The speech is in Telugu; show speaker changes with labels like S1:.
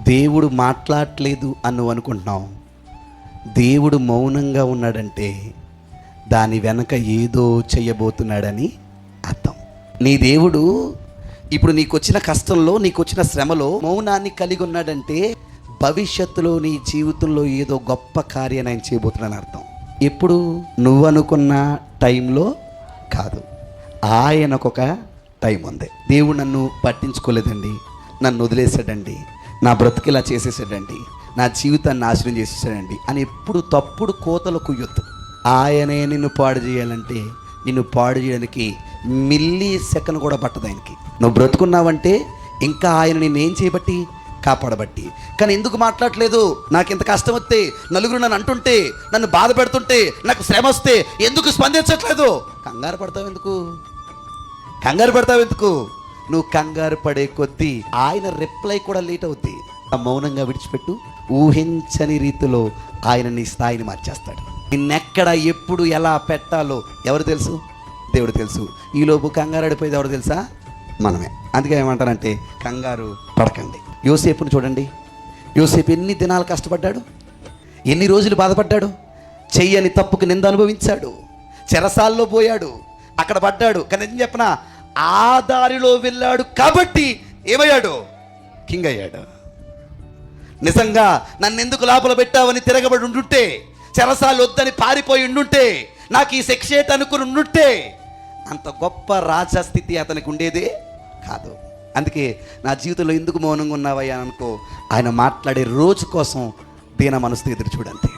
S1: దేవుడు మాట్లాడట్లేదు అని నువ్వు అనుకుంటున్నావు. దేవుడు మౌనంగా ఉన్నాడంటే దాని వెనక ఏదో చేయబోతున్నాడని అర్థం. నీ దేవుడు ఇప్పుడు నీకు వచ్చిన కష్టంలో, నీకు వచ్చిన శ్రమలో మౌనాన్ని కలిగి ఉన్నాడంటే భవిష్యత్తులో నీ జీవితంలో ఏదో గొప్ప కార్యాన్ని ఆయన చేయబోతున్నాడని అర్థం. ఎప్పుడు నువ్వు అనుకున్న టైంలో కాదు, ఆయనకొక టైం ఉంది. దేవుడు నన్ను పట్టించుకోలేదండి, నన్ను వదిలేశాడండి, నా బ్రతికిలా చేసేసాడండి, నా జీవితాన్ని నాశనం చేసేసాడండి అని ఎప్పుడు తప్పుడు కోతలు కుయ్యొద్దు. ఆయనే నిన్ను పాడు చేయాలంటే నిన్ను పాడు చేయడానికి మిల్లీ సెకండ్ కూడా పట్టదు ఆయనకి. నువ్వు బ్రతుకున్నావంటే ఇంకా ఆయన నిన్నేం చేయబట్టి, కాపాడబట్టి. కానీ ఎందుకు మాట్లాడట్లేదు? నాకు ఇంత కష్టం వస్తే, నలుగురు నన్ను అంటుంటే, నన్ను బాధ పెడుతుంటే, నాకు శ్రమ వస్తే ఎందుకు స్పందించట్లేదు? కంగారు పడతావు ఎందుకు? కంగారు పడతావు ఎందుకు? నువ్వు కంగారు పడే కొద్దీ ఆయన రిప్లై కూడా లేట్ అవుద్ది. మౌనంగా విడిచిపెట్టు. ఊహించని రీతిలో ఆయన నీ స్థాయిని మార్చేస్తాడు. నిన్నెక్కడ ఎప్పుడు ఎలా పెట్టాలో ఎవరు తెలుసు? దేవుడు తెలుసు. ఈలోపు కంగారు పడిపోయేది ఎవరు తెలుసా? మనమే. అందుకే ఏమంటారంటే కంగారు పడకండి. యోసేపుని చూడండి. యోసేపు ఎన్ని దినాలు కష్టపడ్డాడు, ఎన్ని రోజులు బాధపడ్డాడు, చెయ్యని తప్పుకు నింద అనుభవించాడు, చెరసాల్లో పోయాడు, అక్కడ పడ్డాడు. కానీ ఏం చెప్పనా, ఆ దారిలో వెళ్ళాడు కాబట్టి ఏమయ్యాడు? కింగ్ అయ్యాడు. నిజంగా నన్ను ఎందుకు లోపల పెట్టావని తిరగబడి ఉండుంటే, చెరసాలు వద్దని పారిపోయి ఉండుంటే, నాకు ఈ శిక్షేట అనుకుని ఉండుంటే అంత గొప్ప రాజస్థితి అతనికి ఉండేదే కాదు. అందుకే నా జీవితంలో ఎందుకు మౌనంగా ఉన్నావయ్యా అనుకో, ఆయన మాట్లాడే రోజు కోసం దీన మనసుతో ఎదురు చూడంతే.